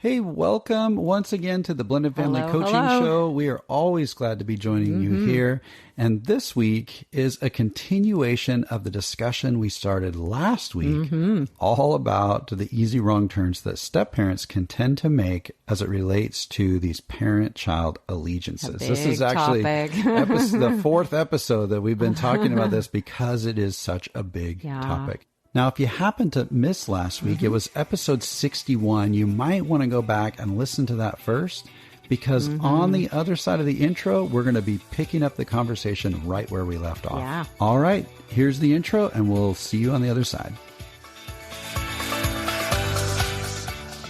Hey, welcome once again to the Blended Family Coaching Show. We are always glad to be joining you here. And this week is a continuation of the discussion we started last week, all about the easy wrong turns that step-parents can tend to make as it relates to these parent-child allegiances. This is actually the fourth episode that we've been talking about this because it is such a big topic. Now, if you happen to miss last week, it was episode 61. You might want to go back and listen to that first because on the other side of the intro, we're going to be picking up the conversation right where we left off. Yeah. All right, here's the intro, and we'll see you on the other side.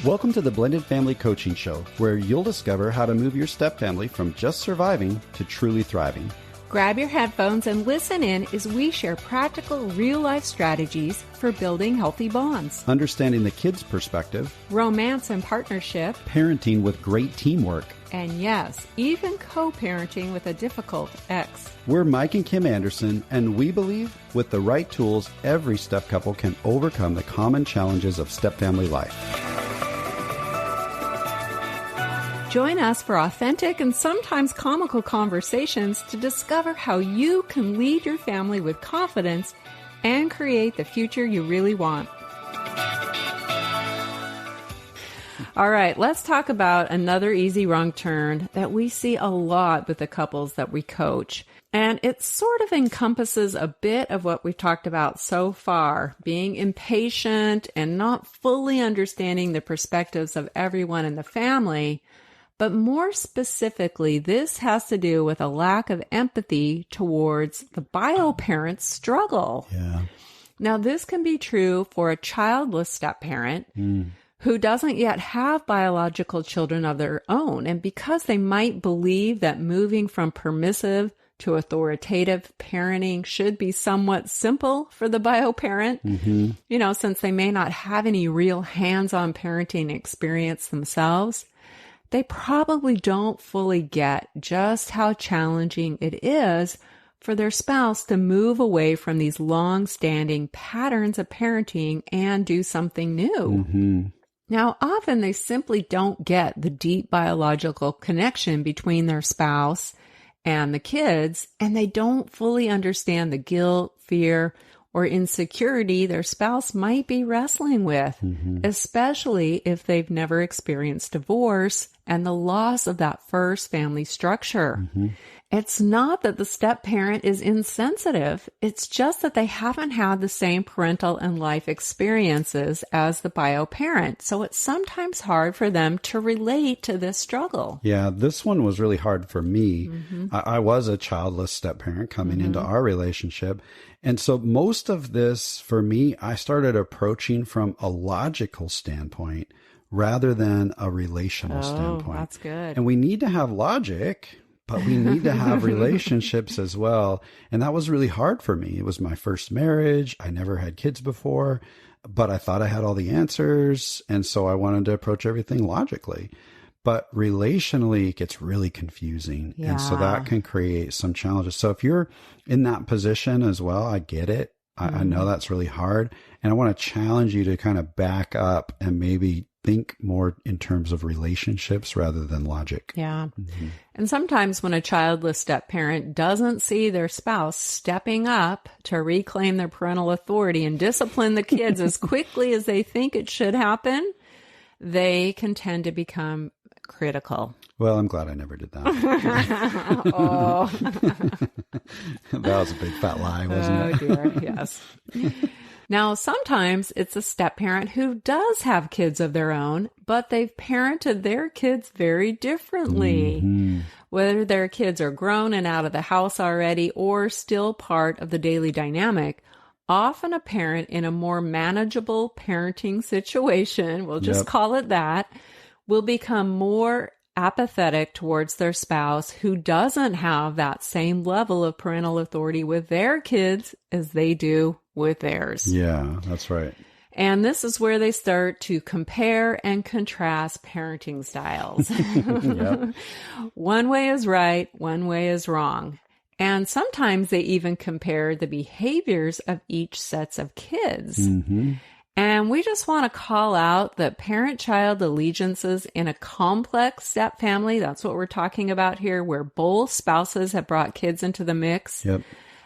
Welcome to the Blended Family Coaching Show, where you'll discover how to move your step family from just surviving to truly thriving. Grab your headphones and listen in as we share practical, real-life strategies for building healthy bonds. Understanding the kids' perspective. Romance and partnership. Parenting with great teamwork. And yes, even co-parenting with a difficult ex. We're Mike and Kim Anderson, and we believe with the right tools, every step couple can overcome the common challenges of step-family life. Join us for authentic and sometimes comical conversations to discover how you can lead your family with confidence and create the future you really want. All right, let's talk about another easy wrong turn that we see a lot with the couples that we coach. And it sort of encompasses a bit of what we've talked about so far, being impatient and not fully understanding the perspectives of everyone in the family. But more specifically, this has to do with a lack of empathy towards the bio parent's struggle. Yeah. Now, this can be true for a childless step-parent who doesn't yet have biological children of their own. And because they might believe that moving from permissive to authoritative parenting should be somewhat simple for the bio parent, since they may not have any real hands-on parenting experience themselves, they probably don't fully get just how challenging it is for their spouse to move away from these long-standing patterns of parenting and do something new. Now, often they simply don't get the deep biological connection between their spouse and the kids, and they don't fully understand the guilt, fear, or insecurity their spouse might be wrestling with, especially if they've never experienced divorce and the loss of that first family structure. It's not that the step parent is insensitive. It's just that they haven't had the same parental and life experiences as the bio parent. So it's sometimes hard for them to relate to this struggle. Yeah, this one was really hard for me. I was a childless step parent coming into our relationship. And so most of this, for me, I started approaching from a logical standpoint rather than a relational standpoint. That's good. And we need to have logic, but we need to have relationships as well. And that was really hard for me. It was my first marriage. I never had kids before, but I thought I had all the answers. And so I wanted to approach everything logically. But relationally, it gets really confusing. Yeah. And so that can create some challenges. So if you're in that position as well, I get it. I know that's really hard. And I want to challenge you to kind of back up and maybe think more in terms of relationships rather than logic. Yeah. And sometimes when a childless step parent doesn't see their spouse stepping up to reclaim their parental authority and discipline the kids as quickly as they think it should happen, they can tend to become critical. Well, I'm glad I never did that. That was a big fat lie, wasn't it? Oh, dear. Yes. Now, sometimes it's a step-parent who does have kids of their own, but they've parented their kids very differently. Whether their kids are grown and out of the house already or still part of the daily dynamic, often a parent in a more manageable parenting situation, we'll just call it that, will become more apathetic towards their spouse who doesn't have that same level of parental authority with their kids as they do with theirs. Yeah, that's right. And this is where they start to compare and contrast parenting styles. One way is right, one way is wrong. And sometimes they even compare the behaviors of each sets of kids. And we just want to call out that parent-child allegiances in a complex step family, that's what we're talking about here, where both spouses have brought kids into the mix. Yep.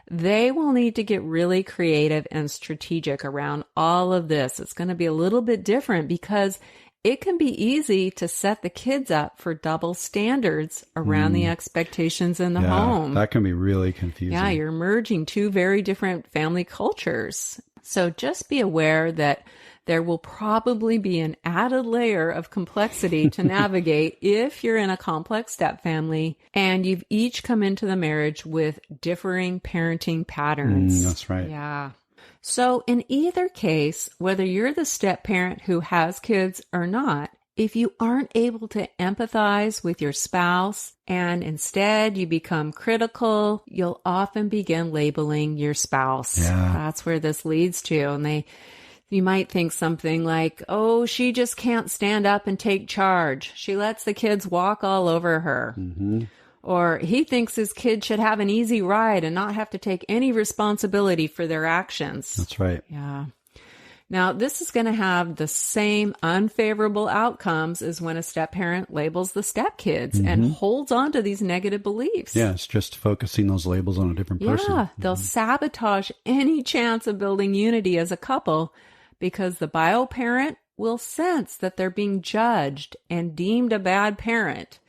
They will need to get really creative and strategic around all of this. It's going to be a little bit different because it can be easy to set the kids up for double standards around the expectations in the home. That can be really confusing. Yeah, you're merging two very different family cultures. So just be aware that there will probably be an added layer of complexity to navigate if you're in a complex step family and you've each come into the marriage with differing parenting patterns. That's right. Yeah. So in either case, whether you're the step parent who has kids or not, if you aren't able to empathize with your spouse and instead you become critical, you'll often begin labeling your spouse. Yeah. That's where this leads to. And you might think something like, oh, she just can't stand up and take charge. She lets the kids walk all over her. Mm-hmm. Or he thinks his kid should have an easy ride and not have to take any responsibility for their actions. That's right. Yeah. Now, this is going to have the same unfavorable outcomes as when a step parent labels the stepkids and holds on to these negative beliefs. Yeah, it's just focusing those labels on a different person. Yeah, they'll sabotage any chance of building unity as a couple because the bio parent will sense that they're being judged and deemed a bad parent.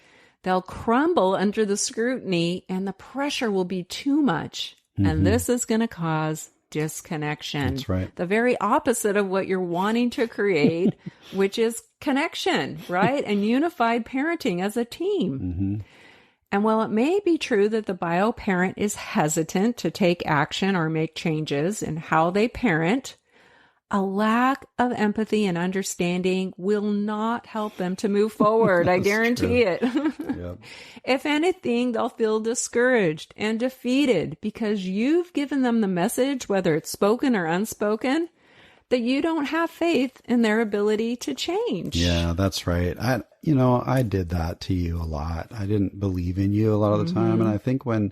They'll crumble under the scrutiny and the pressure will be too much. And this is going to cause disconnection. That's right. The very opposite of what you're wanting to create, which is connection, right? And unified parenting as a team. And while it may be true that the bio parent is hesitant to take action or make changes in how they parent, a lack of empathy and understanding will not help them to move forward. I guarantee it. Yep. If anything, they'll feel discouraged and defeated because you've given them the message, whether it's spoken or unspoken, that you don't have faith in their ability to change. Yeah, that's right. I did that to you a lot. I didn't believe in you a lot of the time. And I think when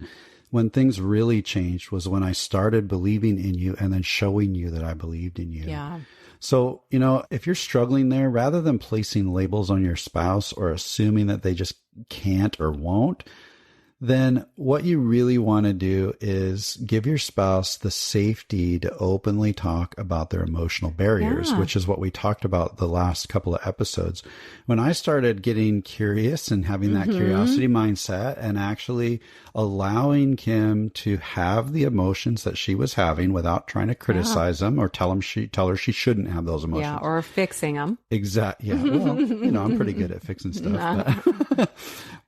things really changed was when I started believing in you and then showing you that I believed in you. Yeah. So, if you're struggling there, rather than placing labels on your spouse or assuming that they just can't or won't, then what you really want to do is give your spouse the safety to openly talk about their emotional barriers, which is what we talked about the last couple of episodes. When I started getting curious and having that curiosity mindset and actually allowing Kim to have the emotions that she was having without trying to criticize them or tell her she shouldn't have those emotions. Yeah, or fixing them. Exactly. Yeah. Well, I'm pretty good at fixing stuff.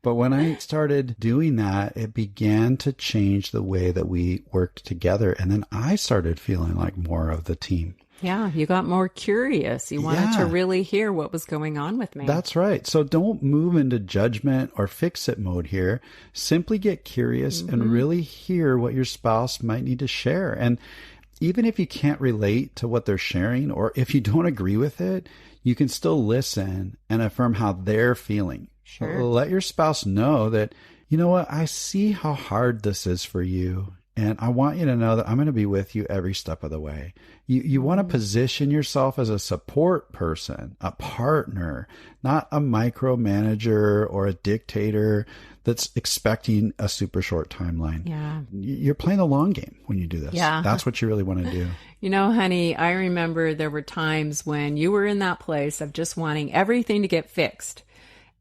But when I started doing that, it began to change the way that we worked together. And then I started feeling like more of the team. Yeah, you got more curious. You wanted to really hear what was going on with me. That's right. So don't move into judgment or fix-it mode here. Simply get curious and really hear what your spouse might need to share. And even if you can't relate to what they're sharing or if you don't agree with it, you can still listen and affirm how they're feeling. Sure. Let your spouse know that, you know what, I see how hard this is for you. And I want you to know that I'm going to be with you every step of the way. You want to position yourself as a support person, a partner, not a micromanager or a dictator that's expecting a super short timeline. Yeah. You're playing the long game when you do this. Yeah. That's what you really want to do. Honey, I remember there were times when you were in that place of just wanting everything to get fixed.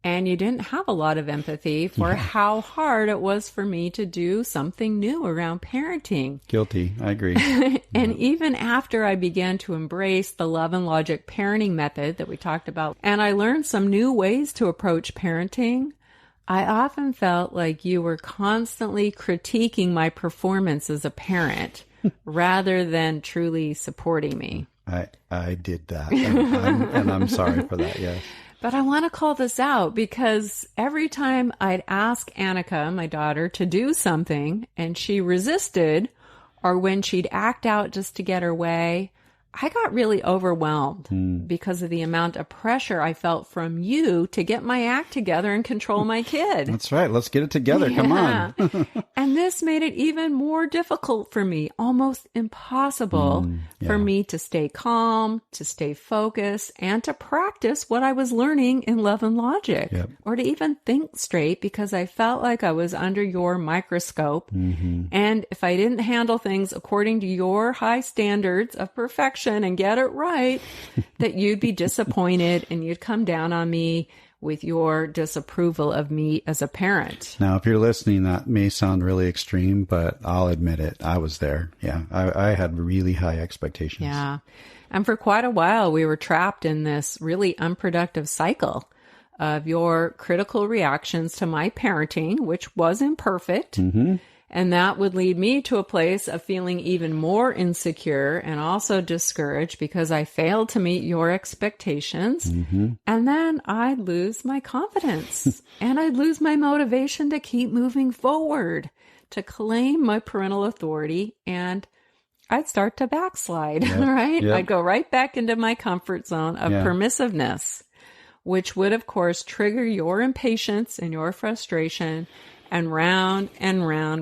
And you didn't have a lot of empathy for how hard it was for me to do something new around parenting. Guilty. I agree. And even after I began to embrace the love and logic parenting method that we talked about, and I learned some new ways to approach parenting, I often felt like you were constantly critiquing my performance as a parent rather than truly supporting me. I did that. And I'm sorry for that. Yes. But I want to call this out because every time I'd ask Annika, my daughter, to do something and she resisted, or when she'd act out just to get her way, I got really overwhelmed because of the amount of pressure I felt from you to get my act together and control my kid. That's right. Let's get it together. Yeah. Come on. And this made it even more difficult for me, almost impossible for me to stay calm, to stay focused, and to practice what I was learning in Love and Logic, or to even think straight because I felt like I was under your microscope. And if I didn't handle things according to your high standards of perfection and get it right, that you'd be disappointed and you'd come down on me with your disapproval of me as a parent. Now, if you're listening, that may sound really extreme, but I'll admit it. I was there. Yeah. I had really high expectations. Yeah. And for quite a while, we were trapped in this really unproductive cycle of your critical reactions to my parenting, which was imperfect. And that would lead me to a place of feeling even more insecure and also discouraged because I failed to meet your expectations. And then I'd lose my confidence and I'd lose my motivation to keep moving forward, to claim my parental authority, and I'd start to backslide, right? I'd go right back into my comfort zone of permissiveness, which would, of course, trigger your impatience and your frustration. And round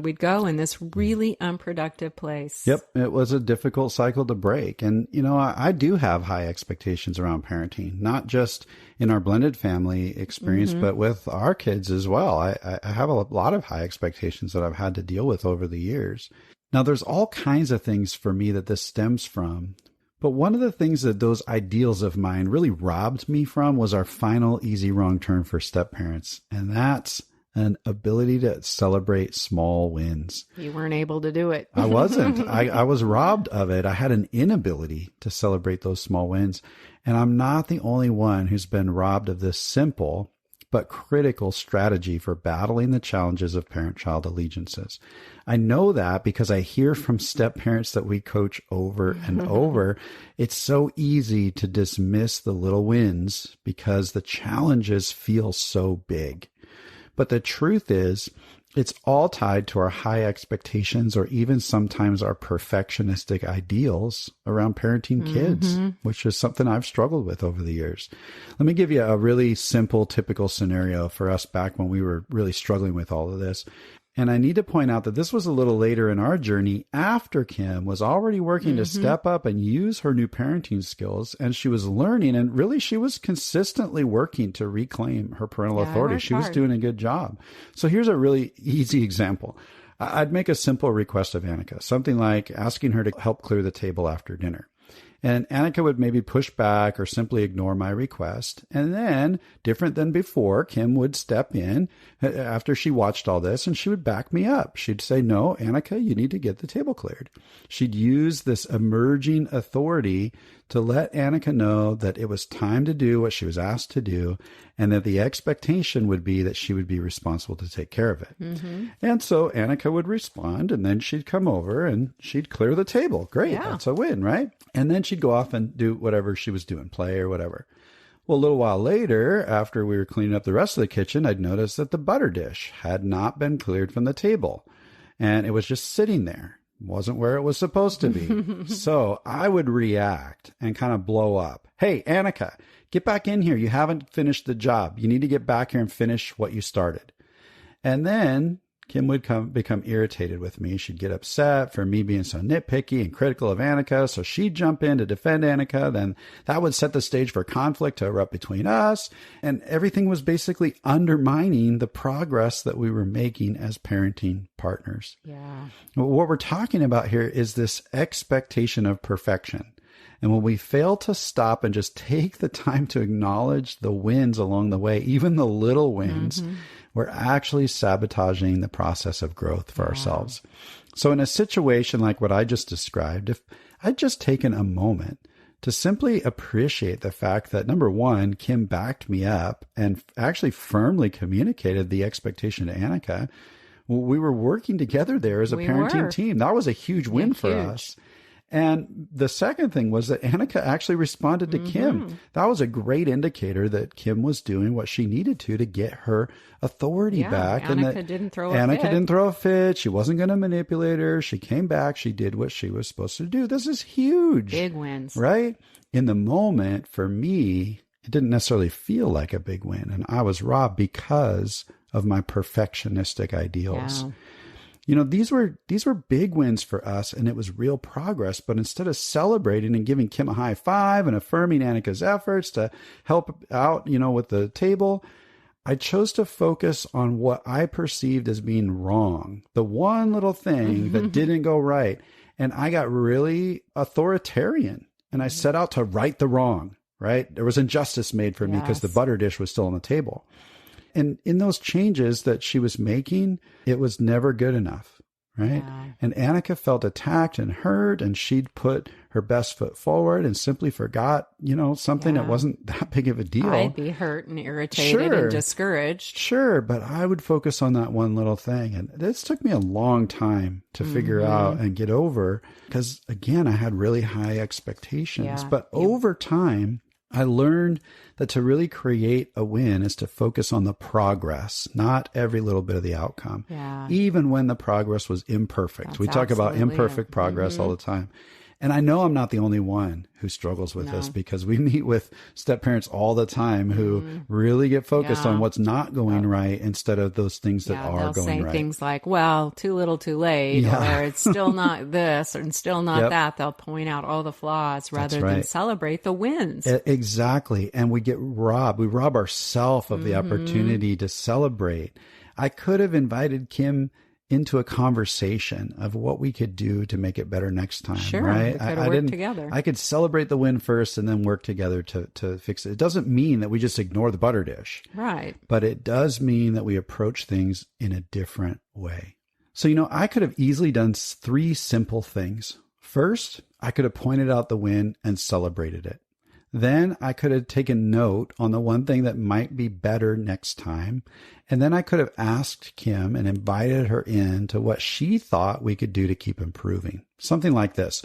we'd go in this really unproductive place. Yep. It was a difficult cycle to break. And, you know, I do have high expectations around parenting, not just in our blended family experience, but with our kids as well. I have a lot of high expectations that I've had to deal with over the years. Now, there's all kinds of things for me that this stems from. But one of the things that those ideals of mine really robbed me from was our final easy wrong turn for step-parents. And that's an ability to celebrate small wins. You weren't able to do it. I wasn't. I was robbed of it. I had an inability to celebrate those small wins. And I'm not the only one who's been robbed of this simple but critical strategy for battling the challenges of parent-child allegiances. I know that because I hear from step-parents that we coach over and over. It's so easy to dismiss the little wins because the challenges feel so big. But the truth is, it's all tied to our high expectations or even sometimes our perfectionistic ideals around parenting kids, which is something I've struggled with over the years. Let me give you a really simple, typical scenario for us back when we were really struggling with all of this. And I need to point out that this was a little later in our journey after Kim was already working to step up and use her new parenting skills. And she was learning, and really she was consistently working to reclaim her parental authority. She was doing a good job. So here's a really easy example. I'd make a simple request of Annika, something like asking her to help clear the table after dinner. And Annika would maybe push back or simply ignore my request. And then, different than before, Kim would step in after she watched all this and she would back me up. She'd say, no, Annika, you need to get the table cleared. She'd use this emerging authority to let Annika know that it was time to do what she was asked to do and that the expectation would be that she would be responsible to take care of it. And so Annika would respond, and then she'd come over and she'd clear the table. Great. That's a win, right? And then she'd go off and do whatever she was doing, play or whatever. Well, a little while later, after we were cleaning up the rest of the kitchen, I'd noticed that the butter dish had not been cleared from the table, and it was just sitting there. Wasn't where it was supposed to be. So I would react and kind of blow up. Hey, Annika, get back in here. You haven't finished the job. You need to get back here and finish what you started. And then Kim would become irritated with me. She'd get upset for me being so nitpicky and critical of Annika. So she'd jump in to defend Annika. Then that would set the stage for conflict to erupt between us. And everything was basically undermining the progress that we were making as parenting partners. Yeah. What we're talking about here is this expectation of perfection. And when we fail to stop and just take the time to acknowledge the wins along the way, even the little wins, we're actually sabotaging the process of growth for ourselves. So in a situation like what I just described, if I'd just taken a moment to simply appreciate the fact that, number one, Kim backed me up and actually firmly communicated the expectation to Annika, we were working together there as a parenting team. That was a huge win for us. And the second thing was that Annika actually responded to Kim. That was a great indicator that Kim was doing what she needed to get her authority back. Annika and that didn't throw a Annika fit. didn't throw a fit. She wasn't going to manipulate her. She came back. She did what she was supposed to do. This is huge. Big wins. Right? In the moment, for me, it didn't necessarily feel like a big win. And I was robbed because of my perfectionistic ideals. Yeah. You know, these were big wins for us, and it was real progress. But instead of celebrating and giving Kim a high five and affirming Annika's efforts to help out, with the table, I chose to focus on what I perceived as being wrong. The one little thing that didn't go right. And I got really authoritarian, and I set out to right the wrong, right? There was injustice made for me because the butter dish was still on the table. And in those changes that she was making, it was never good enough, right? Yeah. And Annika felt attacked and hurt, and she'd put her best foot forward and simply forgot, something that wasn't that big of a deal. I'd be hurt and irritated and discouraged. Sure, but I would focus on that one little thing. And this took me a long time to figure out and get over because, again, I had really high expectations. Yeah. But over time, I learned that to really create a win is to focus on the progress, not every little bit of the outcome, even when the progress was imperfect. We talk about imperfect progress all the time. And I know I'm not the only one who struggles with this because we meet with step parents all the time who really get focused on what's not going right instead of those things that are going right. They'll say things like, well, too little, too late, or it's still not this and still not that. They'll point out all the flaws rather than celebrate the wins. Exactly. And we get robbed. We rob ourselves of the opportunity to celebrate. I could have invited Kim into a conversation of what we could do to make it better next time. Sure, right? we could work together. I could celebrate the win first and then work together to fix it. It doesn't mean that we just ignore the butter dish. Right. But it does mean that we approach things in a different way. So, I could have easily done 3 simple things. First, I could have pointed out the win and celebrated it. Then I could have taken note on the one thing that might be better next time. And then I could have asked Kim and invited her in to what she thought we could do to keep improving. Something like this.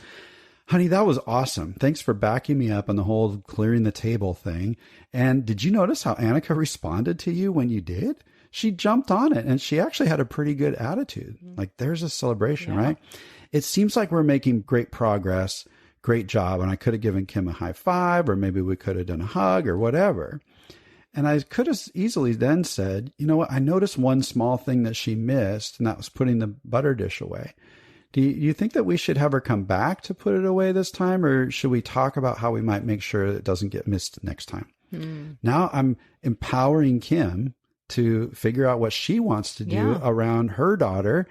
Honey, that was awesome. Thanks for backing me up on the whole clearing the table thing. And did you notice how Annika responded to you when you did? She jumped on it and she actually had a pretty good attitude. Like there's a celebration, right? It seems like we're making great progress. Great job. And I could have given Kim a high five, or maybe we could have done a hug or whatever. And I could have easily then said, you know what? I noticed one small thing that she missed, and that was putting the butter dish away. Do you think that we should have her come back to put it away this time? Or should we talk about how we might make sure it doesn't get missed next time? Now I'm empowering Kim to figure out what she wants to do around her daughter.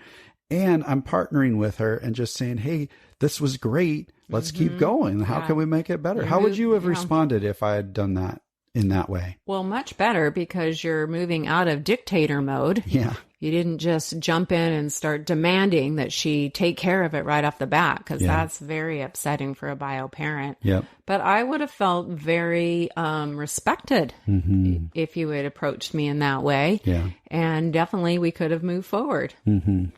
And I'm partnering with her and just saying, hey, this was great. Let's keep going. How can we make it better? How would you have responded if I had done that in that way? Well, much better because you're moving out of dictator mode. Yeah. You didn't just jump in and start demanding that she take care of it right off the bat, because that's very upsetting for a bio parent. Yep. But I would have felt very respected if you had approached me in that way. Yeah. And definitely we could have moved forward.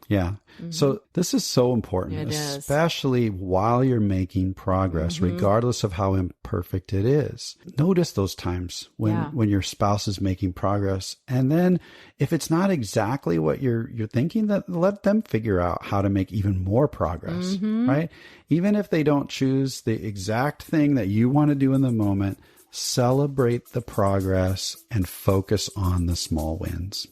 Yeah. So this is so important, especially while you're making progress, regardless of how imperfect it is. Notice those times when your spouse is making progress. And then if it's not exactly what you're thinking, that let them figure out how to make even more progress, right? Even if they don't choose the exact thing that you want to do in the moment, celebrate the progress and focus on the small wins.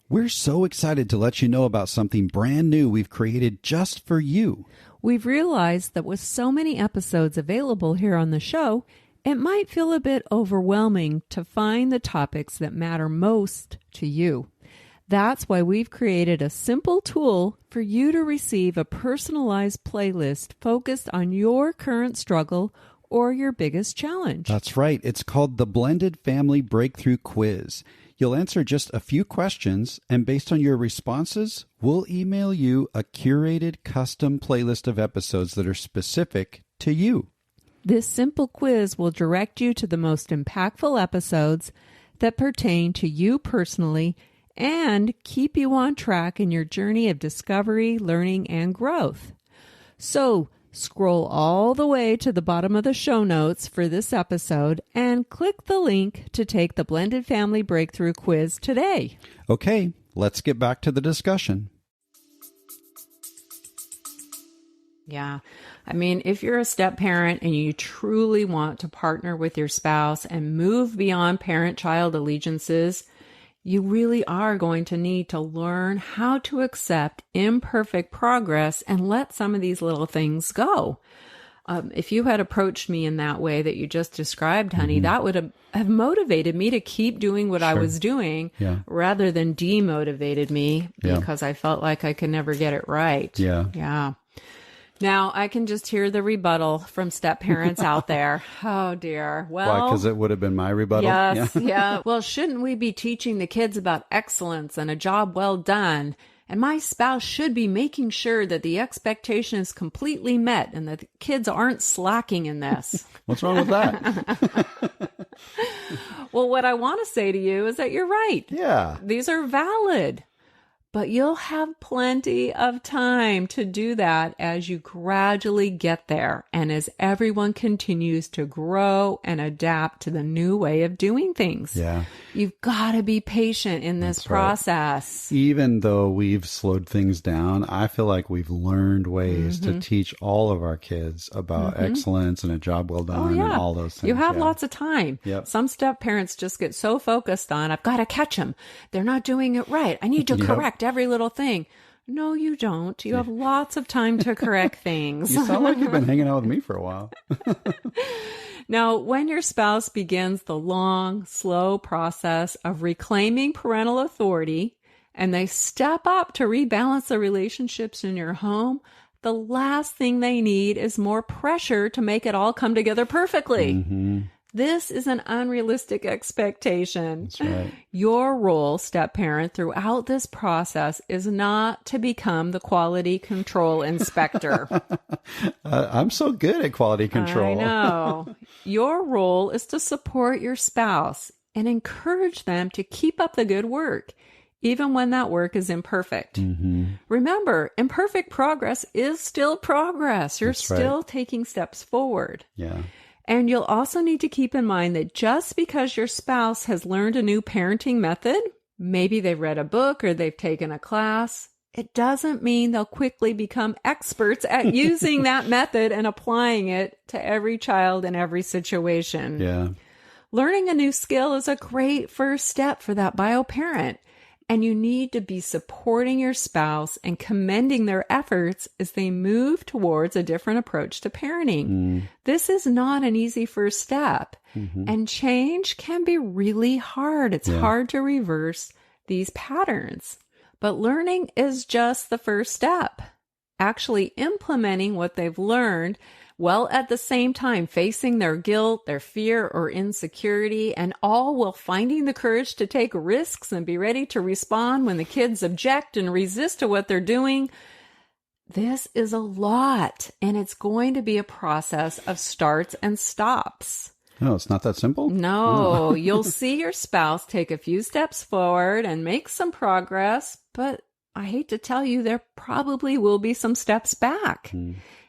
We're so excited to let you know about something brand new we've created just for you. We've realized that with so many episodes available here on the show, it might feel a bit overwhelming to find the topics that matter most to you. That's why we've created a simple tool for you to receive a personalized playlist focused on your current struggle or your biggest challenge. That's right. It's called the Blended Family Breakthrough Quiz. You'll answer just a few questions, and based on your responses, we'll email you a curated custom playlist of episodes that are specific to you. This simple quiz will direct you to the most impactful episodes that pertain to you personally and keep you on track in your journey of discovery, learning, and growth. So scroll all the way to the bottom of the show notes for this episode and click the link to take the Blended Family Breakthrough Quiz today. Okay, let's get back to the discussion. Yeah. I mean, if you're a step parent and you truly want to partner with your spouse and move beyond parent-child allegiances, you really are going to need to learn how to accept imperfect progress and let some of these little things go. If you had approached me in that way that you just described, honey, that would have motivated me to keep doing what I was doing rather than demotivated me because I felt like I could never get it right. Yeah. Now, I can just hear the rebuttal from step parents out there. Oh, dear. Well, why? Because it would have been my rebuttal? Yes, yeah. Well, shouldn't we be teaching the kids about excellence and a job well done? And my spouse should be making sure that the expectation is completely met and that the kids aren't slacking in this. What's wrong with that? Well, what I want to say to you is that you're right. Yeah. These are valid. But you'll have plenty of time to do that as you gradually get there and as everyone continues to grow and adapt to the new way of doing things. Yeah. You've got to be patient in this process. Right. Even though we've slowed things down, I feel like we've learned ways to teach all of our kids about excellence and a job well done and all those things. You have lots of time. Yep. Some step parents just get so focused on, I've got to catch them. They're not doing it right. I need to correct every little thing. No, you don't. You have lots of time to correct things. You sound like you've been hanging out with me for a while. Now, when your spouse begins the long, slow process of reclaiming parental authority and they step up to rebalance the relationships in your home, the last thing they need is more pressure to make it all come together perfectly. This is an unrealistic expectation. That's right. Your role, step parent, throughout this process is not to become the quality control inspector. I'm so good at quality control. I know. Your role is to support your spouse and encourage them to keep up the good work, even when that work is imperfect. Remember, imperfect progress is still progress. You're still taking steps forward. Yeah. And you'll also need to keep in mind that just because your spouse has learned a new parenting method, maybe they've read a book or they've taken a class, it doesn't mean they'll quickly become experts at using that method and applying it to every child in every situation. Yeah. Learning a new skill is a great first step for that bio parent. And you need to be supporting your spouse and commending their efforts as they move towards a different approach to parenting. This is not an easy first step. And change can be really hard. It's hard to reverse these patterns. But learning is just the first step. Actually implementing what they've learned while at the same time facing their guilt, their fear, or insecurity, and all while finding the courage to take risks and be ready to respond when the kids object and resist to what they're doing. This is a lot, and it's going to be a process of starts and stops. No, it's not that simple? No, you'll see your spouse take a few steps forward and make some progress, but I hate to tell you, there probably will be some steps back.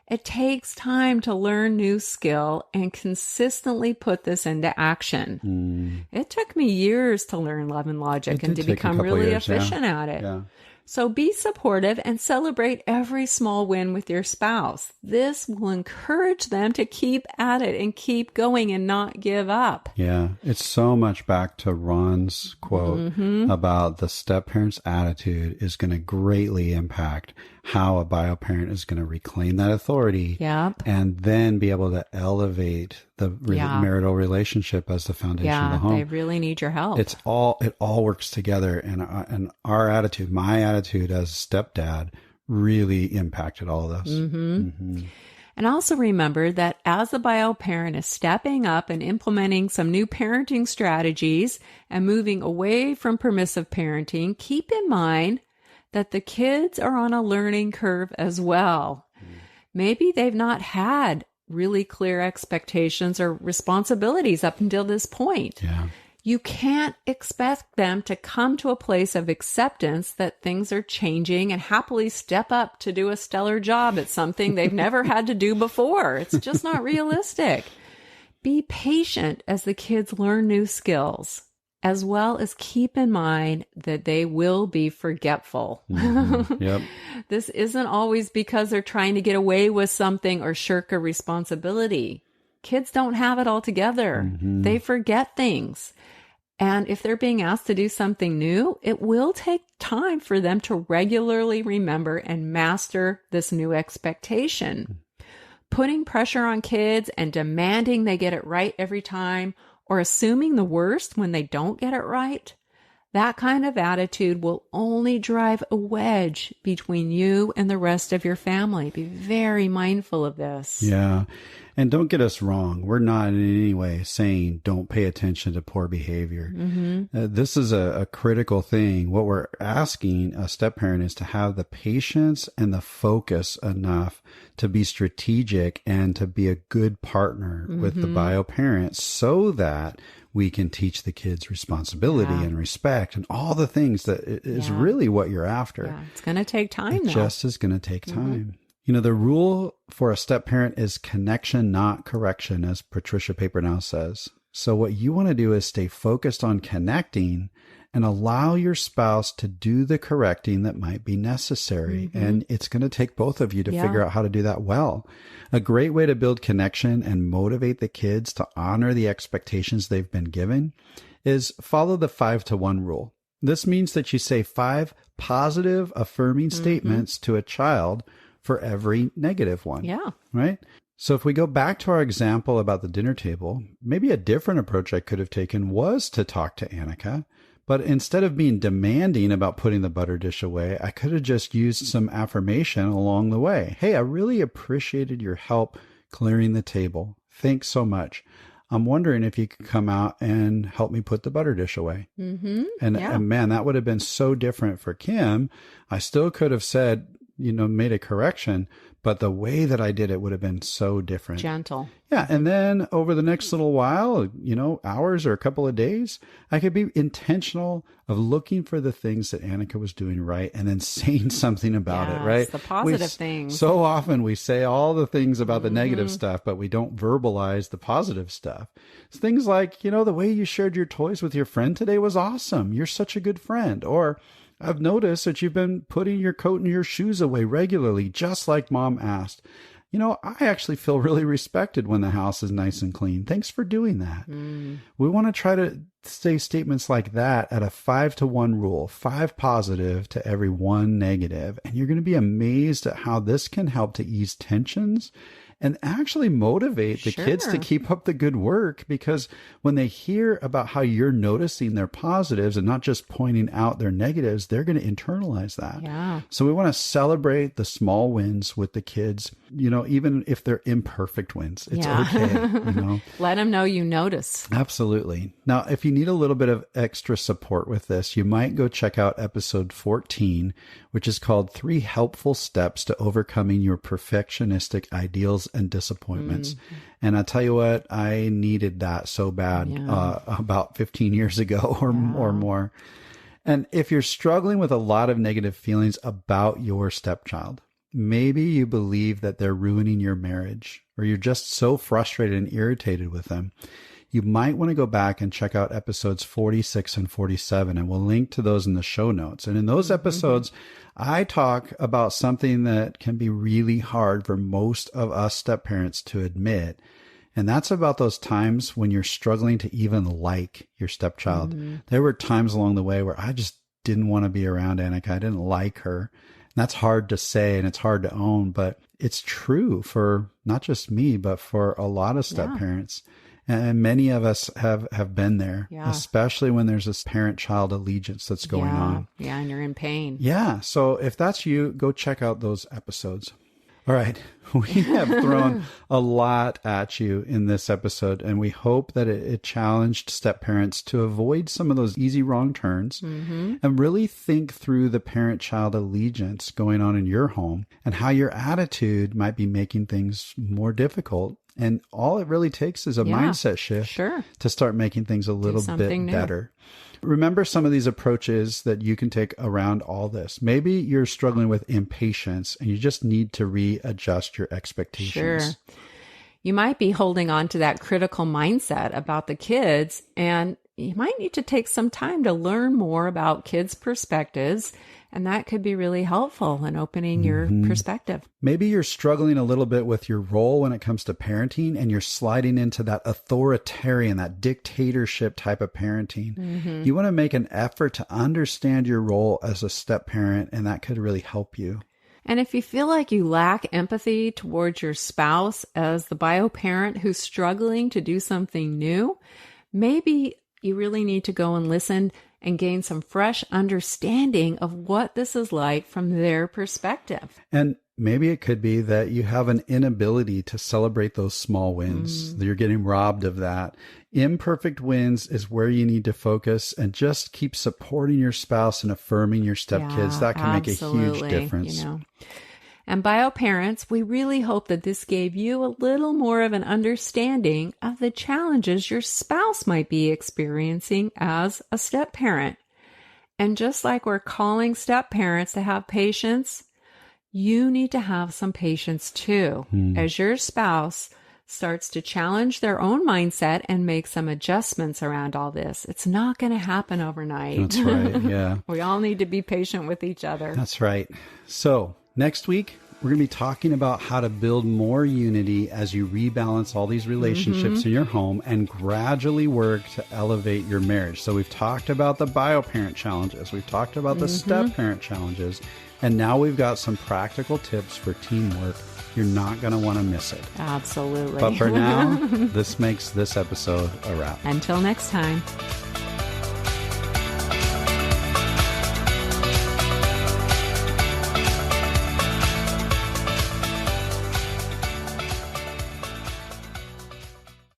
It takes time to learn new skill and consistently put this into action. It took me years to learn love and logic and to become really efficient at it. Yeah. So be supportive and celebrate every small win with your spouse. This will encourage them to keep at it and keep going and not give up. Yeah, it's so much back to Ron's quote about the step-parent's attitude is going to greatly impact how a bio-parent is going to reclaim that authority and then be able to elevate the marital relationship as the foundation of the home. They really need your help. It all works together, and our attitude, my attitude as stepdad, really impacted all of this. And also remember that as the bio parent is stepping up and implementing some new parenting strategies and moving away from permissive parenting, keep in mind that the kids are on a learning curve as well. Maybe they've not had really clear expectations or responsibilities up until this point. You can't expect them to come to a place of acceptance that things are changing and happily step up to do a stellar job at something they've never had to do before. It's just not realistic. Be patient as the kids learn new skills, as well as keep in mind that they will be forgetful. Mm-hmm. Yep. This isn't always because they're trying to get away with something or shirk a responsibility. Kids don't have it all together. Mm-hmm. They forget things. And if they're being asked to do something new, it will take time for them to regularly remember and master this new expectation. Putting pressure on kids and demanding they get it right every time, or assuming the worst when they don't get it right, that kind of attitude will only drive a wedge between you and the rest of your family. Be very mindful of this. Yeah. And don't get us wrong. We're not in any way saying don't pay attention to poor behavior. Mm-hmm. This is a critical thing. What we're asking a step-parent is to have the patience and the focus enough to be strategic and to be a good partner with the bio parents so that we can teach the kids responsibility and respect and all the things that is really what you're after. Yeah. It's going to take time, It though. just is going to take time. You know, the rule for a step-parent is connection, not correction, as Patricia Papernow says. So what you want to do is stay focused on connecting and allow your spouse to do the correcting that might be necessary. And it's going to take both of you to figure out how to do that well. A great way to build connection and motivate the kids to honor the expectations they've been given is follow the 5-to-1 rule. This means that you say 5 positive, affirming statements to a child for every negative one. Yeah. Right? So if we go back to our example about the dinner table, maybe a different approach I could have taken was to talk to Annika. But instead of being demanding about putting the butter dish away, I could have just used some affirmation along the way. Hey, I really appreciated your help clearing the table. Thanks so much. I'm wondering if you could come out and help me put the butter dish away. And man, that would have been so different for Kim. I still could have said, made a correction, but the way that I did it would have been so different. Gentle. Yeah. And then over the next little while, hours or a couple of days, I could be intentional of looking for the things that Annika was doing right and then saying something about it, right? The positive things. So often we say all the things about the negative stuff, but we don't verbalize the positive stuff. It's things like, the way you shared your toys with your friend today was awesome. You're such a good friend. Or I've noticed that you've been putting your coat and your shoes away regularly, just like Mom asked. I actually feel really respected when the house is nice and clean. Thanks for doing that. We want to try to say statements like that at a 5-to-1 rule, 5 positive to every 1 negative. And you're going to be amazed at how this can help to ease tensions and actually motivate the kids to keep up the good work, because when they hear about how you're noticing their positives and not just pointing out their negatives, they're going to internalize that. Yeah. So we want to celebrate the small wins with the kids, even if they're imperfect wins. It's okay. Let them know you notice. Absolutely. Now, if you need a little bit of extra support with this, you might go check out episode 14, which is called 3 Helpful Steps to Overcoming Your Perfectionistic Ideals and Disappointments. And I tell you what, I needed that so bad about 15 years ago or more. And if you're struggling with a lot of negative feelings about your stepchild, maybe you believe that they're ruining your marriage, or you're just so frustrated and irritated with them, you might want to go back and check out episodes 46 and 47, and we'll link to those in the show notes. And in those episodes, I talk about something that can be really hard for most of us step-parents to admit. And that's about those times when you're struggling to even like your stepchild. There were times along the way where I just didn't want to be around Annika. I didn't like her. And that's hard to say and it's hard to own, but it's true for not just me, but for a lot of step-parents. And many of us have been there, especially when there's this parent-child allegiance that's going on. Yeah, and you're in pain. Yeah, so if that's you, go check out those episodes. All right, we have thrown a lot at you in this episode, and we hope that it challenged step-parents to avoid some of those easy wrong turns and really think through the parent-child allegiance going on in your home and how your attitude might be making things more difficult And all it really takes is a mindset shift to start making things a little bit better. Remember some of these approaches that you can take around all this. Maybe you're struggling with impatience and you just need to readjust your expectations. Sure. You might be holding on to that critical mindset about the kids, and you might need to take some time to learn more about kids' perspectives, and that could be really helpful in opening your perspective. Maybe you're struggling a little bit with your role when it comes to parenting, and you're sliding into that authoritarian, that dictatorship type of parenting. You want to make an effort to understand your role as a step parent, and that could really help you. And if you feel like you lack empathy towards your spouse as the bio parent who's struggling to do something new, maybe you really need to go and listen and gain some fresh understanding of what this is like from their perspective. And maybe it could be that you have an inability to celebrate those small wins. You're getting robbed of that. Imperfect wins is where you need to focus and just keep supporting your spouse and affirming your stepkids. That can make a huge difference. And bio parents, we really hope that this gave you a little more of an understanding of the challenges your spouse might be experiencing as a step parent. And just like we're calling step parents to have patience, you need to have some patience too, as your spouse starts to challenge their own mindset and make some adjustments around all this. It's not going to happen overnight. That's right, yeah. We all need to be patient with each other. That's right. So next week, we're going to be talking about how to build more unity as you rebalance all these relationships in your home and gradually work to elevate your marriage. So we've talked about the bio parent challenges. We've talked about the step parent challenges. And now we've got some practical tips for teamwork. You're not going to want to miss it. Absolutely. But for now, this makes this episode a wrap. Until next time.